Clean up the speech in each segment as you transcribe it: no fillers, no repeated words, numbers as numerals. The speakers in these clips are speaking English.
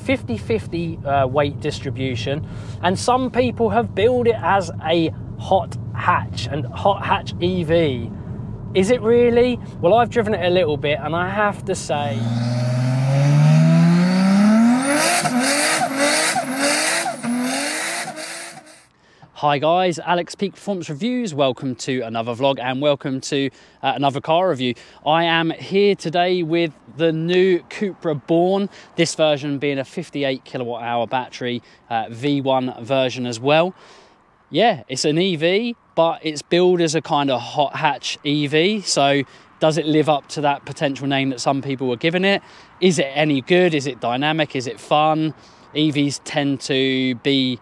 50-50 weight distribution, and some people have billed it as a hot hatch and hot hatch EV. Is it really? Well, I've driven it a little bit and I have to say, hi guys, Alex Peak Performance Reviews. Welcome to another vlog and welcome to another car review. I am here today with the new Cupra Born, this version being a 58 kilowatt hour battery V1 version as well. Yeah, it's an EV, but it's billed as a kind of hot hatch EV. So does it live up to that potential name that some people were giving it? Is it any good? Is it dynamic? Is it fun? EVs tend to be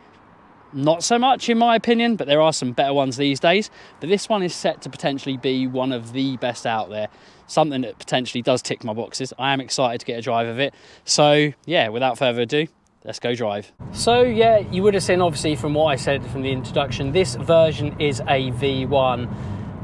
not so much in my opinion, but there are some better ones these days. But this one is set to potentially be one of the best out there. Something that potentially does tick my boxes. I am excited to get a drive of it. So yeah, without further ado, let's go drive. So yeah, you would have seen obviously from what I said from the introduction, this version is a V1.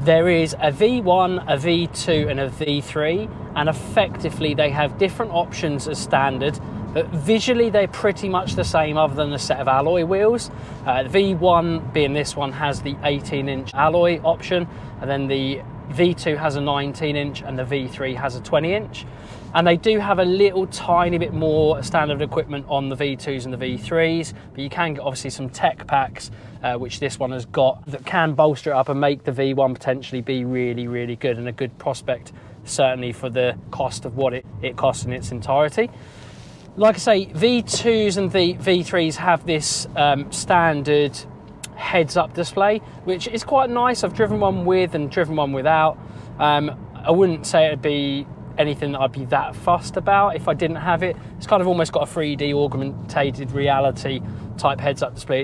There is a V1, a V2 and a V3, and effectively they have different options as standard, but visually they're pretty much the same other than a set of alloy wheels. The V1 being this one has the 18-inch alloy option, and then the V2 has a 19-inch and the V3 has a 20-inch. And they do have a little tiny bit more standard equipment on the V2s and the V3s, but you can get obviously some tech packs, which this one has got, that can bolster it up and make the V1 potentially be really, really good and a good prospect, certainly for the cost of what it costs in its entirety. Like I say, V2s and the V3s have this standard heads-up display, which is quite nice. I've driven one with and driven one without. I wouldn't say it'd be anything that I'd be that fussed about if I didn't have it. It's kind of almost got a 3D augmented reality type heads-up display.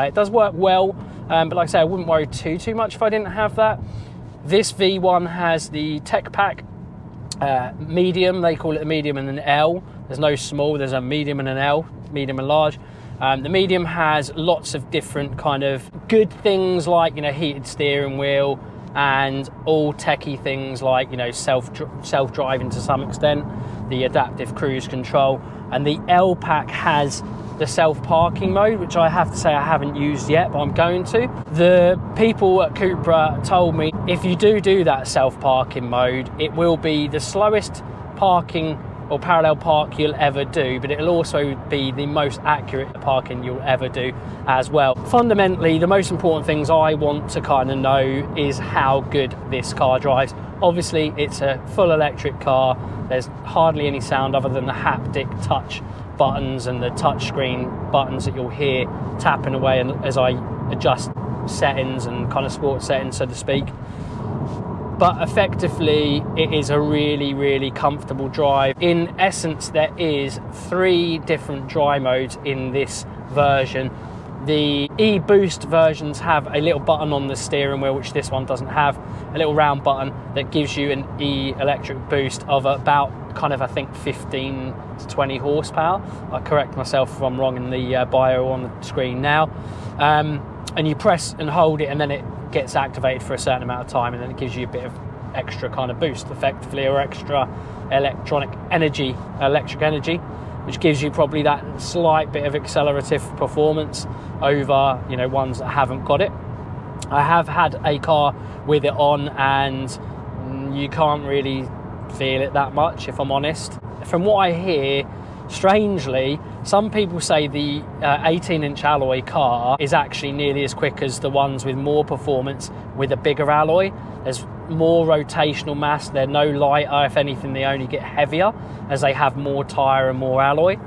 It does work well, but like I say, I wouldn't worry too much if I didn't have that. This V1 has the tech pack medium. They call it a medium and an L. There's no small, there's a medium and an L, medium and large. The medium has lots of different kind of good things like, you know, heated steering wheel and all techie things like, you know, self-driving to some extent, the adaptive cruise control. And the L pack has the self-parking mode, which I have to say I haven't used yet, but I'm going to. The people at Cupra told me if you do that self-parking mode, it will be the slowest parking or parallel park you'll ever do, but it'll also be the most accurate parking you'll ever do as well. Fundamentally, the most important things I want to kind of know is how good this car drives. Obviously, it's a full electric car. There's hardly any sound other than the haptic touch buttons and the touchscreen buttons that you'll hear tapping away as I adjust settings and kind of sports settings, so to speak. But effectively, it is a really, really comfortable drive. In essence, there is 3 different dry modes in this version. The e-boost versions have a little button on the steering wheel, which this one doesn't have, a little round button that gives you an e-electric boost of about kind of, I think, 15 to 20 horsepower. I'll correct myself if I'm wrong in the bio on the screen now. And you press and hold it, and then it gets activated for a certain amount of time, and then it gives you a bit of extra kind of boost effectively, or extra electric energy, which gives you probably that slight bit of accelerative performance over, you know, ones that haven't got it. I have had a car with it on and you can't really feel it that much, if I'm honest. From what I hear, strangely, some people say the 18-inch alloy car is actually nearly as quick as the ones with more performance with a bigger alloy. There's more rotational mass, they're no lighter. If anything, they only get heavier as they have more tyre and more alloy.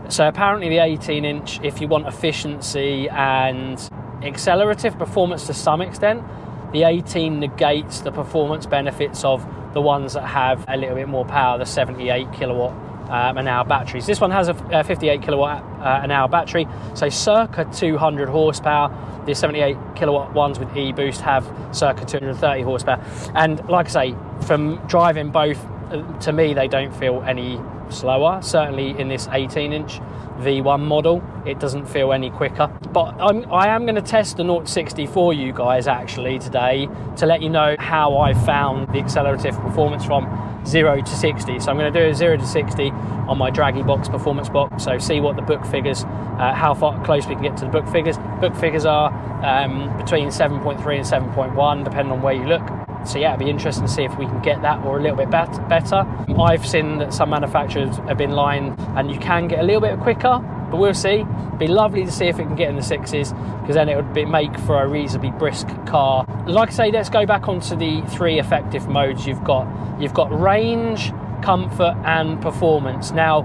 So apparently the 18-inch, if you want efficiency and accelerative performance to some extent, the 18 negates the performance benefits of the ones that have a little bit more power, the 78 kilowatt an hour batteries. This one has a 58 kilowatt an hour battery, so circa 200 horsepower. The 78 kilowatt ones with e-boost have circa 230 horsepower. And like I say, from driving both, to me they don't feel any slower. Certainly in this 18-inch V1 model, it doesn't feel any quicker. But I am going to test the 0-60 for you guys actually today to let you know how I found the accelerative performance from 0 to 60. So I'm going to do a 0 to 60 on my draggy box, performance box, so see what the book figures, how far close we can get to the book figures. Book figures are between 7.3 and 7.1, depending on where you look. So yeah, it'd be interesting to see if we can get that or a little bit better. I've seen that some manufacturers have been lying and you can get a little bit quicker, but we'll see. It'd be lovely to see if it can get in the 6s, because then it would make for a reasonably brisk car. Like I say, let's go back onto the 3 effective modes you've got. You've got range, comfort and performance. Now,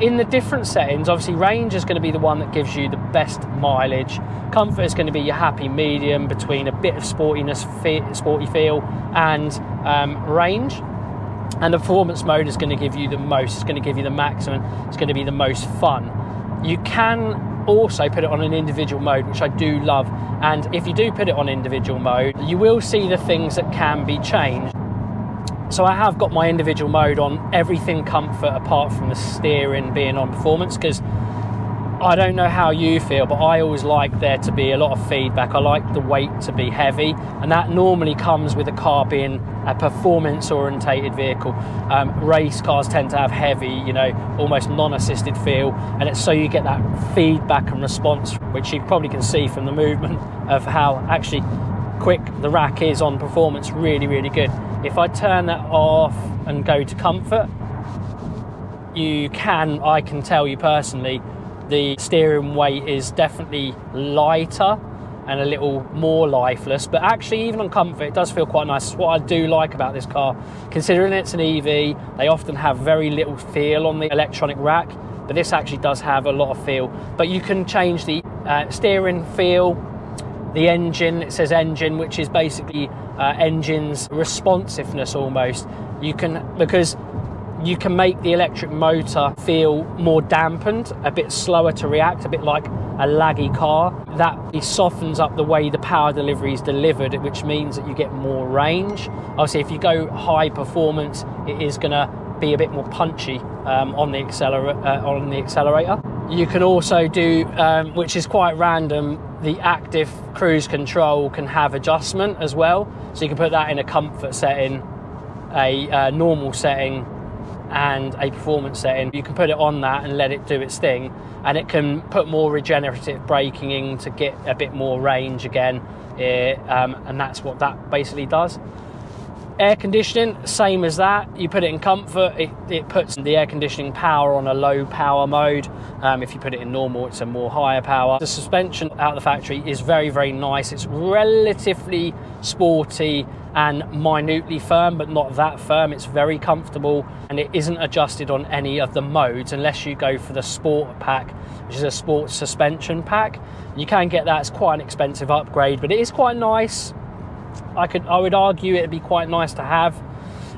in the different settings, obviously range is going to be the one that gives you the best mileage. Comfort is going to be your happy medium between a bit of sporty feel and range. And the performance mode is going to give you the most. It's going to give you the maximum. It's going to be the most fun. You can also put it on an individual mode, which I do love. And if you do put it on individual mode, you will see the things that can be changed. So I have got my individual mode on everything comfort apart from the steering being on performance, because I don't know how you feel, but I always like there to be a lot of feedback. I like the weight to be heavy, and that normally comes with a car being a performance orientated vehicle. Race cars tend to have heavy, you know, almost non-assisted feel, and it's so you get that feedback and response, which you probably can see from the movement of how actually quick the rack is on performance. Really, really good. If I turn that off and go to comfort, I can tell you personally, the steering weight is definitely lighter and a little more lifeless, but actually even on comfort it does feel quite nice. It's what I do like about this car. Considering it's an EV, they often have very little feel on the electronic rack, but this actually does have a lot of feel. But you can change the steering feel, the engine, it says engine, which is basically engine's responsiveness almost. Because you can make the electric motor feel more dampened, a bit slower to react, a bit like a laggy car. That softens up the way the power delivery is delivered, which means that you get more range. Obviously, if you go high performance, it is going to be a bit more punchy on the accelerator. You can also do, which is quite random, the active cruise control can have adjustment as well. So you can put that in a comfort setting, a normal setting, and a performance setting. You can put it on that and let it do its thing, and it can put more regenerative braking in to get a bit more range again, and that's what that basically does. Air conditioning, same as that. You put it in comfort, it puts the air conditioning power on a low power mode. If you put it in normal, it's a more higher power. The suspension out of the factory is very, very nice. It's relatively sporty and minutely firm, but not that firm. It's very comfortable, and it isn't adjusted on any of the modes unless you go for the sport pack, which is a sports suspension pack. You can get that. It's quite an expensive upgrade, but it is quite nice. I would argue it'd be quite nice to have,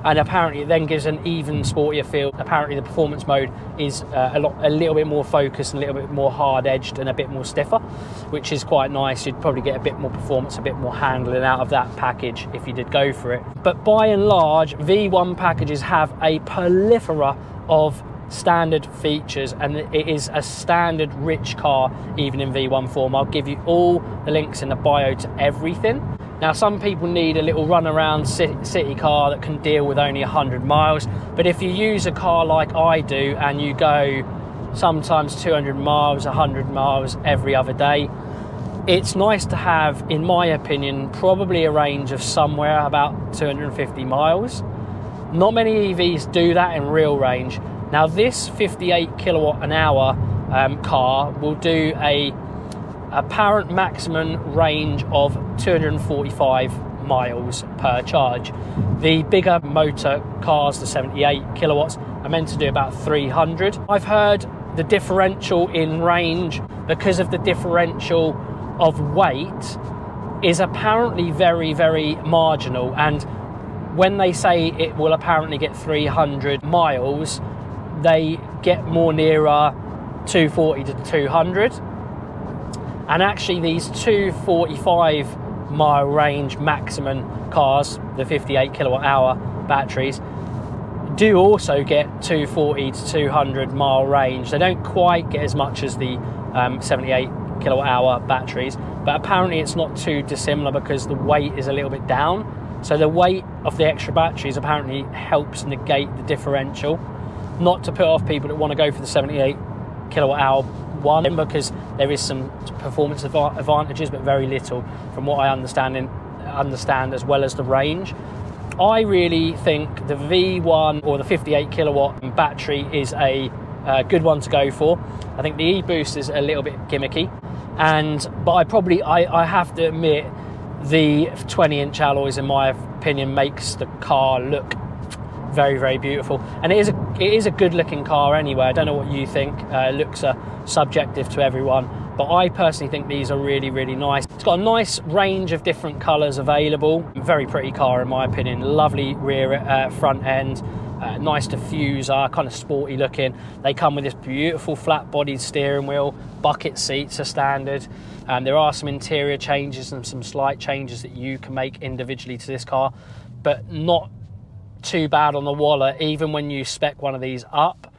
and apparently it then gives an even sportier feel. Apparently the performance mode is a little bit more focused and a little bit more hard edged and a bit more stiffer, which is quite nice. You'd probably get a bit more performance, a bit more handling out of that package if you did go for it. But by and large, V1 packages have a plethora of standard features, and it is a standard rich car even in V1 form. I'll give you all the links in the bio to everything. Now, some people need a little run around city car that can deal with only 100 miles. But if you use a car like I do and you go sometimes 200 miles, 100 miles every other day, it's nice to have, in my opinion, probably a range of somewhere about 250 miles. Not many EVs do that in real range. Now, this 58 kilowatt an hour car will do a apparent maximum range of 245 miles per charge. The bigger motor cars, the 78 kilowatts, are meant to do about 300. I've heard the differential in range, because of the differential of weight, is apparently very, very marginal, and when they say it will apparently get 300 miles, they get more nearer 240 to 200. And actually these 245 mile range maximum cars, the 58 kilowatt hour batteries, do also get 240 to 200 mile range. They don't quite get as much as the 78 kilowatt hour batteries, but apparently it's not too dissimilar because the weight is a little bit down. So the weight of the extra batteries apparently helps negate the differential. not to put off people that want to go for the 78 kilowatt hour one, because there is some performance advantages, but very little from what I understand, as well as the range. I really think the V1 or the 58 kilowatt battery is a good one to go for. I think the e-boost is a little bit gimmicky, but I have to admit, the 20-inch alloys, in my opinion, makes the car look very, very beautiful. And it is a good looking car anyway. I don't know what you think. Looks subjective to everyone, but I personally think these are really, really nice. It's got a nice range of different colours available. Very pretty car in my opinion. Lovely rear front end. Nice diffuser, kind of sporty looking. They come with this beautiful flat bodied steering wheel. Bucket seats are standard. There are some interior changes and some slight changes that you can make individually to this car, but not too bad on the wallet. Even when you spec one of these up,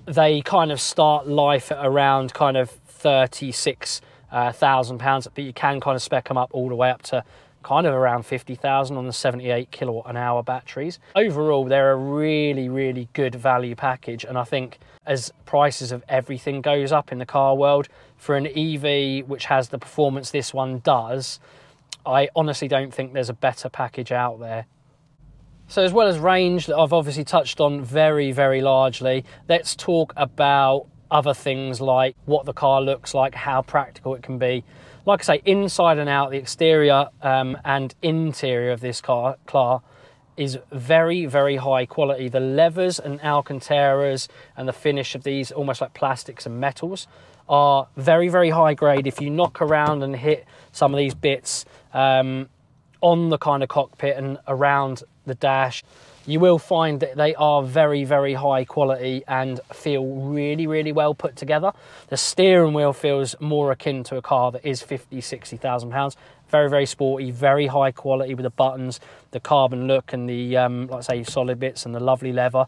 they kind of start life at around kind of £36,000, but you can kind of spec them up all the way up to kind of around 50,000 on the 78 kilowatt an hour batteries. Overall, they're a really, really good value package, and I think as prices of everything goes up in the car world, for an EV which has the performance this one does, I honestly don't think there's a better package out there. So as well as range that I've obviously touched on very, very largely, let's talk about other things like what the car looks like, how practical it can be. Like I say, inside and out, the exterior and interior of this car is very, very high quality. The levers and Alcantaras and the finish of these, almost like plastics and metals, are very, very high grade. If you knock around and hit some of these bits on the kind of cockpit and around the dash, you will find that they are very, very high quality and feel really, really well put together. The steering wheel feels more akin to a car that is 50, 60,000 pounds. Very, very sporty, very high quality with the buttons, the carbon look and the, like I say, solid bits and the lovely leather.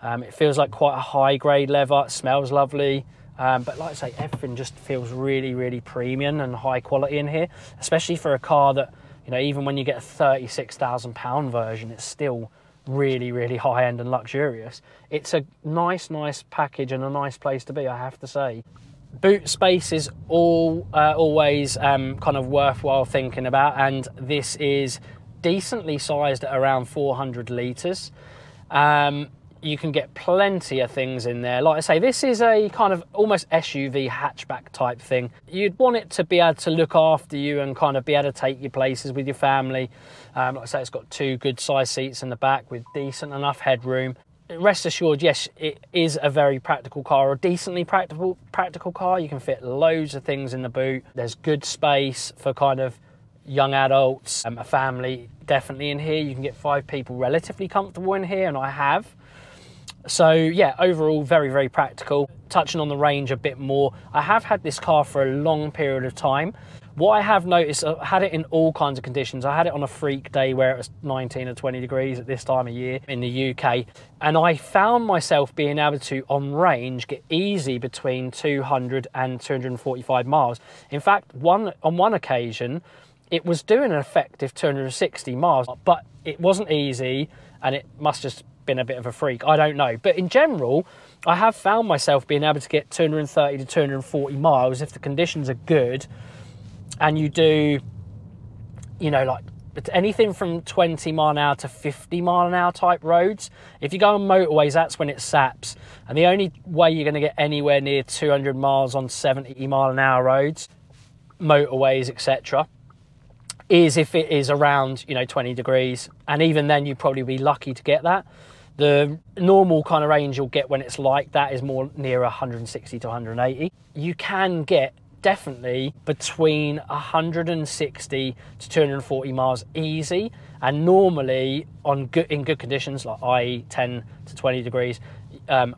It feels like quite a high grade leather. It smells lovely. But like I say, everything just feels really, really premium and high quality in here, especially for a car that, you know, even when you get a £36,000 version, it's still really, really high end and luxurious. It's a nice package and a nice place to be, I have to say. Boot space is always kind of worthwhile thinking about, and this is decently sized at around 400 litres. You can get plenty of things in there. Like I say, this is a kind of almost SUV hatchback type thing. You'd want it to be able to look after you and kind of be able to take you places with your family. Like I say, it's got two good size seats in the back with decent enough headroom. Rest assured, yes, it is a very practical car, or decently practical car. You can fit loads of things in the boot. There's good space for kind of young adults, a family definitely in here. You can get 5 people relatively comfortable in here, and I have. So yeah, overall very, very practical. Touching on the range a bit more, I have had this car for a long period of time. What I have noticed, I had it in all kinds of conditions. I had it on a freak day where it was 19 or 20 degrees at this time of year in the UK, and I found myself being able to, on range, get easy between 200 and 245 miles. In fact, on one occasion, it was doing an effective 260 miles, but it wasn't easy, and it must just been a bit of a freak, I don't know. But in general, I have found myself being able to get 230 to 240 miles if the conditions are good, and you do, you know, like anything from 20 mile an hour to 50 mile an hour type roads. If you go on motorways, that's when it saps, and the only way you're going to get anywhere near 200 miles on 70 mile an hour roads, motorways, etc., is if it is around, you know, 20 degrees, and even then you'd probably be lucky to get that. The normal kind of range you'll get when it's like that is more near 160 to 180. You can get definitely between 160 to 240 miles easy, and normally in good conditions, like i.e. 10 to 20 degrees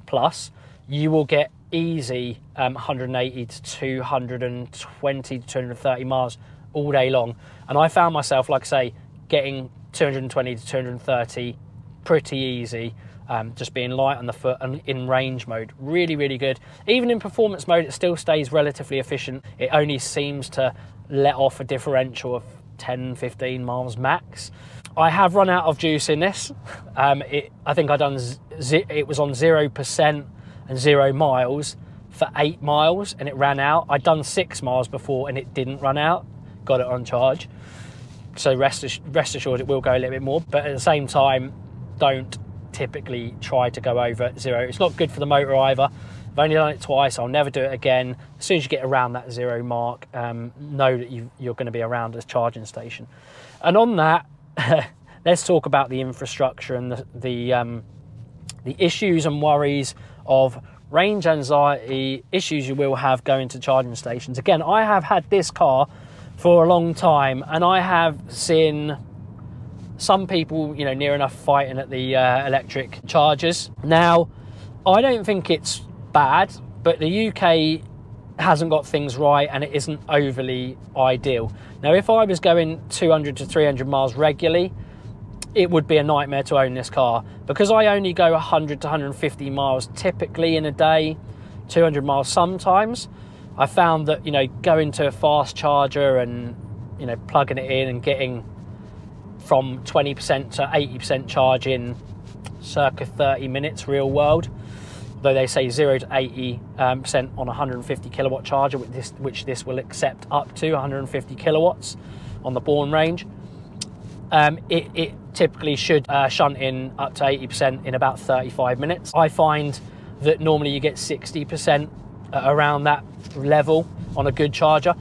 plus, you will get easy 180 to 220 to 230 miles all day long. And I found myself, like I say, getting 220 to 230 pretty easy, just being light on the foot and in range mode. Really, really good. Even in performance mode, it still stays relatively efficient. It only seems to let off a differential of 10, 15 miles max. I have run out of juice in this. I think it was on 0% and 0 miles for 8 miles and it ran out. I'd done 6 miles before and it didn't run out. Got it on charge. So rest assured it will go a little bit more, but at the same time, don't typically try to go over 0. It's not good for the motor either. I've only done it twice. I'll never do it again. As soon as you get around that 0 mark, know that you're going to be around a charging station. And on that, let's talk about the infrastructure and the issues and worries of range anxiety, issues you will have going to charging stations. Again, I have had this car for a long time and I have seen some people, you know, near enough fighting at the electric chargers. Now, I don't think it's bad, but the UK hasn't got things right and it isn't overly ideal. Now, if I was going 200 to 300 miles regularly, it would be a nightmare to own this car. Because I only go 100 to 150 miles typically in a day, 200 miles sometimes, I found that, you know, going to a fast charger and, you know, plugging it in and getting from 20% to 80% charge in circa 30 minutes real world, though they say 0 to 80% on a 150 kilowatt charger, which this will accept up to 150 kilowatts on the Born range. It typically should shunt in up to 80% in about 35 minutes. I find that normally you get 60% around that level on a good charger.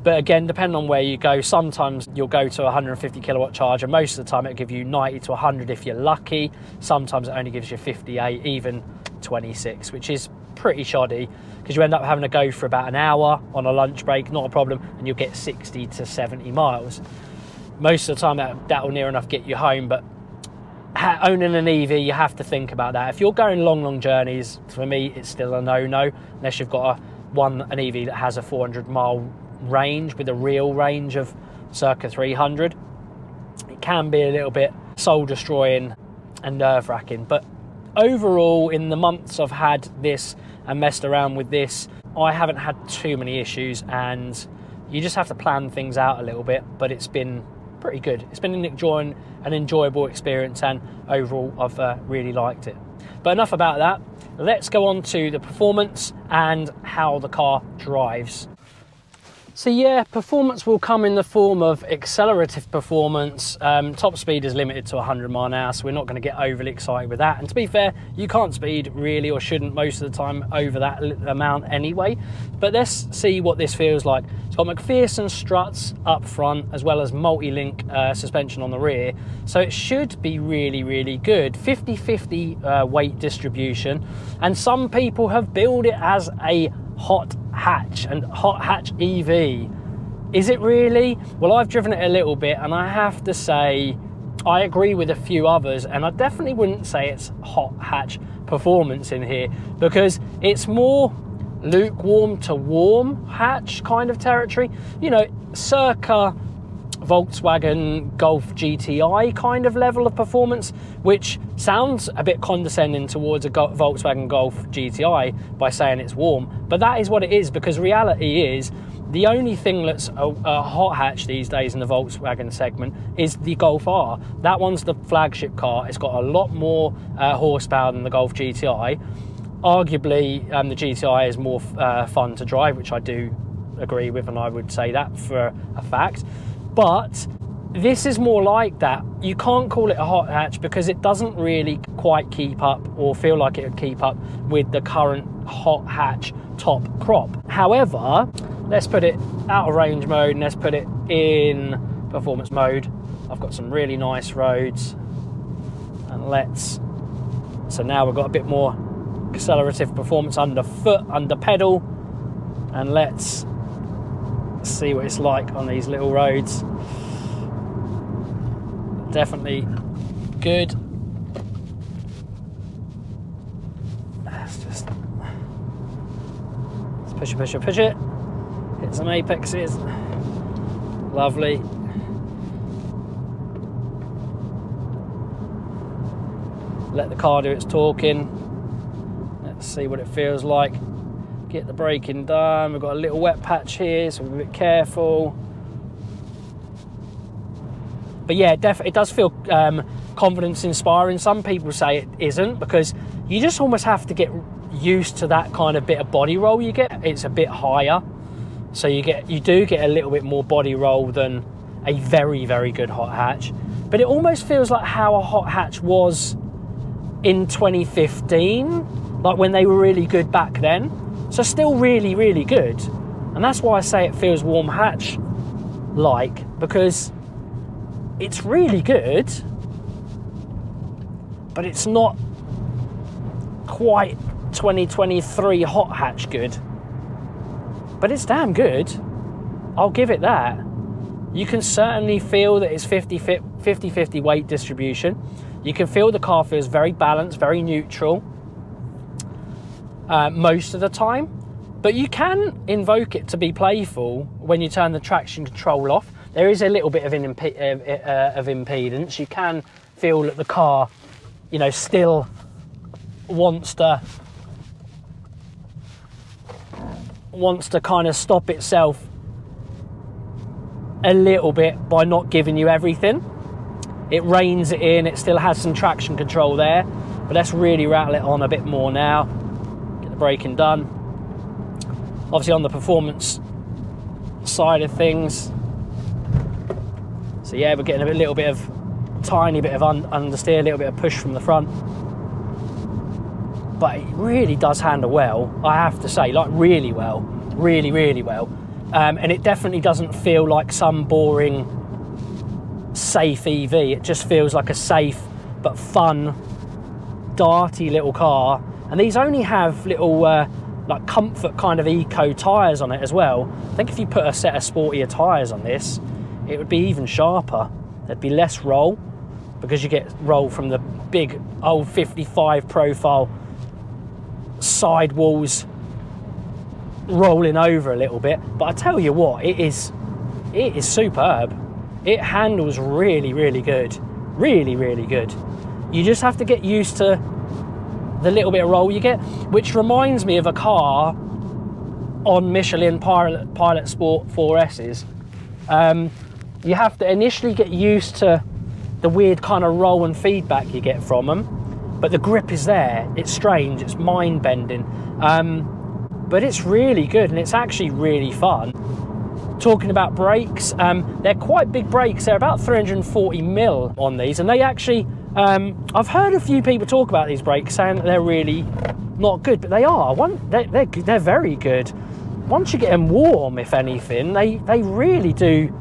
But again, depending on where you go, sometimes you'll go to a 150 kilowatt charger. Most of the time it'll give you 90 to 100 if you're lucky. Sometimes it only gives you 58, even 26, which is pretty shoddy because you end up having to go for about an hour on a lunch break, not a problem, and you'll get 60 to 70 miles. Most of the time that will near enough get you home, but owning an EV, you have to think about that. If you're going long journeys, for me, it's still a no-no, unless you've got an EV that has a 400-mile range with a real range of circa 300. It can be a little bit soul-destroying and nerve-wracking, but overall, in the months I've had this and messed around with this, I haven't had too many issues, and you just have to plan things out a little bit, but it's been pretty good. It's been an enjoyable experience, and overall I've really liked it. But enough about that. Let's go on to the performance and how the car drives. So yeah, performance will come in the form of accelerative performance. Top speed is limited to 100 mile an hour, so we're not going to get overly excited with that. And to be fair, you can't speed really, or shouldn't most of the time, over that amount anyway. But let's see what this feels like. It's got McPherson struts up front, as well as multi-link suspension on the rear. So it should be really good. 50-50 weight distribution. And some people have billed it as a hot hatch and hot hatch EV. Is it really? Well, I've driven it a little bit and I have to say I agree with a few others, and I definitely wouldn't say it's hot hatch performance in here, because it's more lukewarm to warm hatch kind of territory, you know, circa Volkswagen Golf GTI kind of level of performance, which sounds a bit condescending towards a Volkswagen Golf GTI by saying it's warm, but that is what it is, because reality is the only thing that's a hot hatch these days in the Volkswagen segment is the Golf R. That one's the flagship car. It's got a lot more horsepower than the Golf GTI. Arguably, the GTI is more fun to drive, which I do agree with, and I would say that for a fact. But this is more like that. You can't call it a hot hatch because it doesn't really quite keep up, or feel like it would keep up, with the current hot hatch top crop. However, let's put it out of range mode and let's put it in performance mode. I've got some really nice roads, and so now we've got a bit more accelerative performance underfoot, under pedal, and let's see what it's like on these little roads. Definitely good. Let's push it. Hit some apexes. Lovely. Let the car do its talking. Let's see what it feels like. Get the braking done. We've got a little wet patch here, so we're a bit careful. But yeah, it does feel confidence inspiring. Some people say it isn't, because you just almost have to get used to that kind of bit of body roll you get. It's a bit higher, so you do get a little bit more body roll than a very, very good hot hatch. But it almost feels like how a hot hatch was in 2015, like when they were really good back then. So still really, really good. And that's why I say it feels warm hatch like, because it's really good, but it's not quite 2023 hot hatch good. But it's damn good. I'll give it that. You can certainly feel that it's 50-50 weight distribution. You can feel the car feels very balanced, very neutral most of the time. But you can invoke it to be playful when you turn the traction control off. There is a little bit of impedance. You can feel that the car, you know, still wants to kind of stop itself a little bit by not giving you everything. It reins it in. It still has some traction control there, but let's really rattle it on a bit more now. Get the braking done. Obviously on the performance side of things, so yeah, we're getting a little bit of tiny bit of understeer, a little bit of push from the front, but it really does handle well, I have to say, like really well, really, really well. And it definitely doesn't feel like some boring safe EV. It just feels like a safe but fun, darty little car. And these only have little like comfort kind of eco tyres on it as well. I think if you put a set of sportier tyres on this, it would be even sharper. There'd be less roll, because you get roll from the big old 55 profile sidewalls rolling over a little bit. But I tell you what, it is superb. It handles really, really good, really, really good. You just have to get used to the little bit of roll you get, which reminds me of a car on Michelin Pilot Sport 4Ss. You have to initially get used to the weird kind of roll and feedback you get from them, but the grip is there. It's strange, it's mind-bending. But it's really good, and it's actually really fun. Talking about brakes, they're quite big brakes. They're about 340mm on these, and they actually, I've heard a few people talk about these brakes saying that they're really not good, but they are. They're very good. Once you get them warm, if anything, they really do.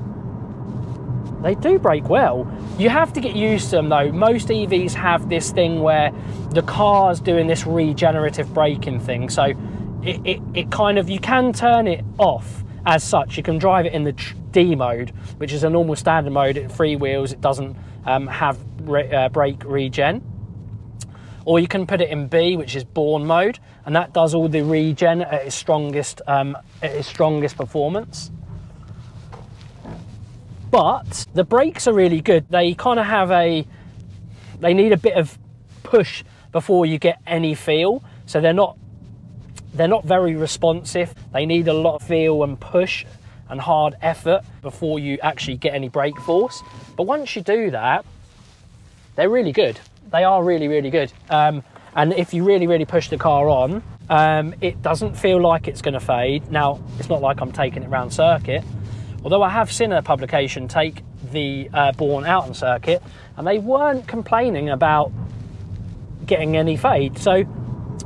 They do brake well. You have to get used to them though. Most EVs have this thing where the car's doing this regenerative braking thing, so it kind of, you can turn it off as such. You can drive it in the D mode, which is a normal standard mode. At free wheels, it doesn't have brake regen. Or you can put it in B, which is Born mode, and that does all the regen at its strongest performance. But the brakes are really good. They kind of have they need a bit of push before you get any feel. So they're not very responsive. They need a lot of feel and push and hard effort before you actually get any brake force. But once you do that, they're really good. They are really, really good. And if you really, really push the car on, it doesn't feel like it's going to fade. Now, it's not like I'm taking it around circuit, although I have seen a publication take the Born out on circuit, and they weren't complaining about getting any fade. So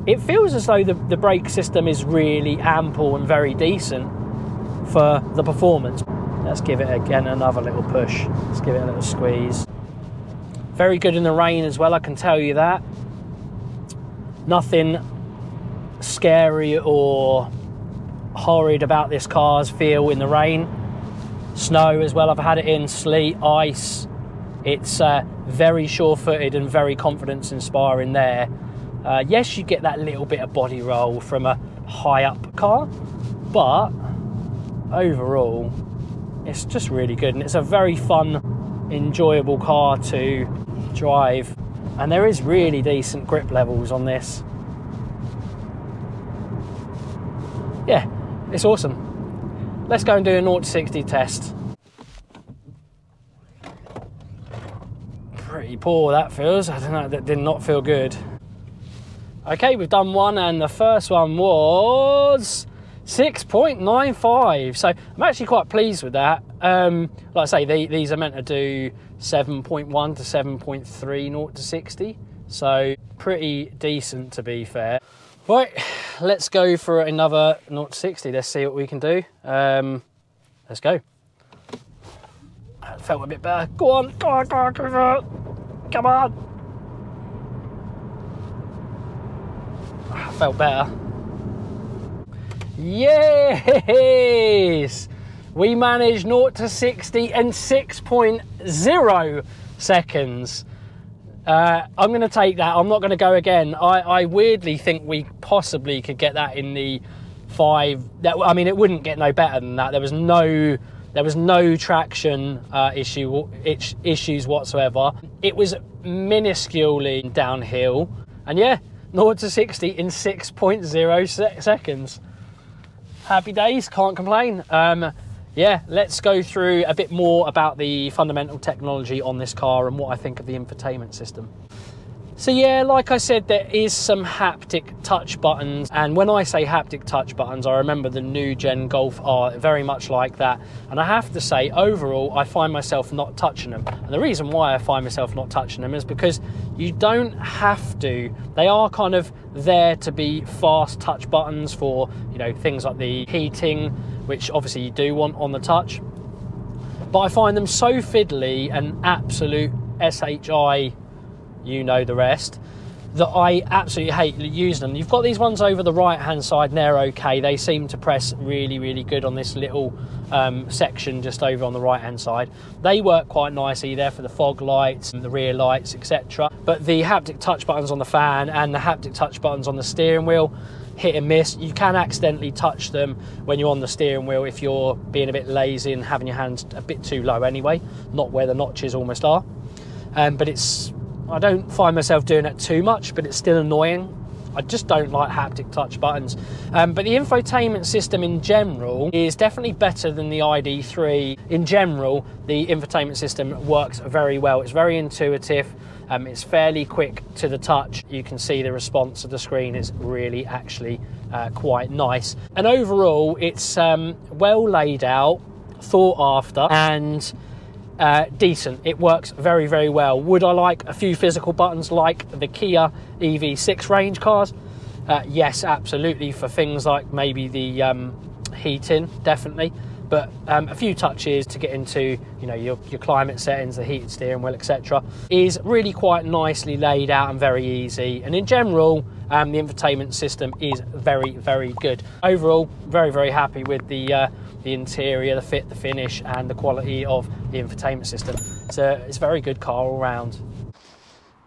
it feels as though the brake system is really ample and very decent for the performance. Let's give it again another little push. Let's give it a little squeeze. Very good in the rain as well, I can tell you that. Nothing scary or horrid about this car's feel in the rain. Snow as well, I've had it in, sleet, ice. It's very sure-footed and very confidence-inspiring there. Yes, you get that little bit of body roll from a high-up car, but overall, it's just really good, and it's a very fun, enjoyable car to drive, and there is really decent grip levels on this. Yeah, it's awesome. Let's go and do a 0 to 60 test. pretty poor, that feels. I don't know, that did not feel good. Okay, we've done one, and the first one was 6.95. So I'm actually quite pleased with that. Like I say, these are meant to do 7.1 to 7.3 0 to 60. So pretty decent, to be fair. Right, let's go for another 0 to 60. Let's see what we can do. Let's go. That felt a bit better. Go on, go on, go on, go on. Come on. Felt better. Yes! We managed 0 to 60 in 6.0 seconds. I'm going to take that. I'm not going to go again. I weirdly think we possibly could get that in the 5. I mean, it wouldn't get no better than that. There was no traction issues whatsoever. It was minusculely downhill, and yeah, 0 to 60 in 6.0 seconds. Happy days, can't complain. Yeah, let's go through a bit more about the fundamental technology on this car and what I think of the infotainment system. So yeah, like I said, there is some haptic touch buttons, and when I say haptic touch buttons, I remember the new gen Golf are very much like that, and I have to say, overall, I find myself not touching them. And the reason why I find myself not touching them is because you don't have to. They are kind of there to be fast touch buttons for, you know, things like the heating, which obviously you do want on the touch, but I find them so fiddly and absolute SHI, you know the rest, that I absolutely hate using them. You've got these ones over the right hand side and they're okay. They seem to press really, really good on this little section just over on the right hand side. They work quite nicely there for the fog lights and the rear lights, etc. But the haptic touch buttons on the fan and the haptic touch buttons on the steering wheel, hit and miss. You can accidentally touch them when you're on the steering wheel if you're being a bit lazy and having your hands a bit too low anyway, not where the notches almost are. But I don't find myself doing it too much, but it's still annoying. I just don't like haptic touch buttons. But the infotainment system in general is definitely better than the ID3. In general, the infotainment system works very well. It's very intuitive. It's fairly quick to the touch. You can see the response of the screen is really actually quite nice. And overall, it's well laid out, thought after, and decent. It works very, very well. Would I like a few physical buttons like the Kia EV6 range cars? Yes, absolutely, for things like maybe the heating, definitely. But a few touches to get into, you know, your climate settings, the heated steering wheel, etc., is really quite nicely laid out and very easy. And in general, the infotainment system is very, very good. Overall, very, very happy with the interior, the fit, the finish, and the quality of the infotainment system. So it's a very good car all round.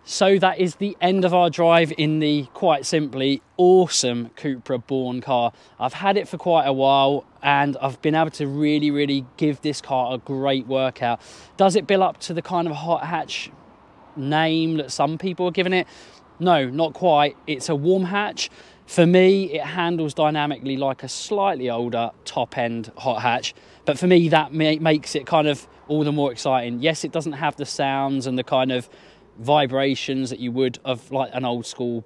So that is the end of our drive in the, quite simply, awesome Cupra Born car. I've had it for quite a while and I've been able to really, really give this car a great workout. Does it bill up to the kind of hot hatch name that some people are giving it? No, not quite. It's a warm hatch. For me, it handles dynamically like a slightly older top-end hot hatch, but for me that makes it kind of all the more exciting. Yes, it doesn't have the sounds and the kind of vibrations that you would of like an old school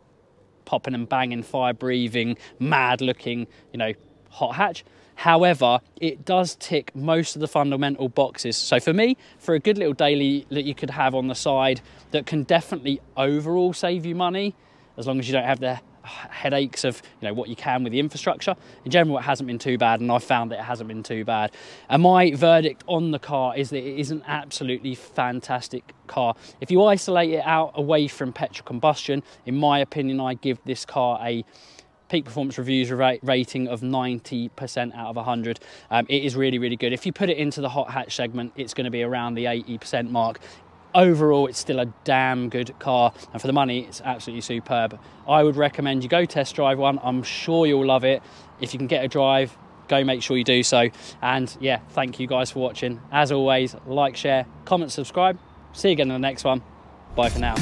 popping and banging, fire breathing, mad looking, you know, hot hatch. However, it does tick most of the fundamental boxes. So for me, for a good little daily that you could have on the side that can definitely overall save you money, as long as you don't have the headaches of, you know, what you can with the infrastructure. In general, it hasn't been too bad, and I've found that it hasn't been too bad. And my verdict on the car is that it is an absolutely fantastic car. If you isolate it out away from petrol combustion, in my opinion, I give this car a peak performance reviews rating of 90% out of 100. It is really, really good. If you put it into the hot hatch segment, it's going to be around the 80% mark. Overall, it's still a damn good car, and for the money, it's absolutely superb. I would recommend you go test drive one. I'm sure you'll love it. If you can get a drive, go make sure you do so. And yeah, thank you guys for watching. As always, like, share, comment, subscribe. See you again in the next one. Bye for now.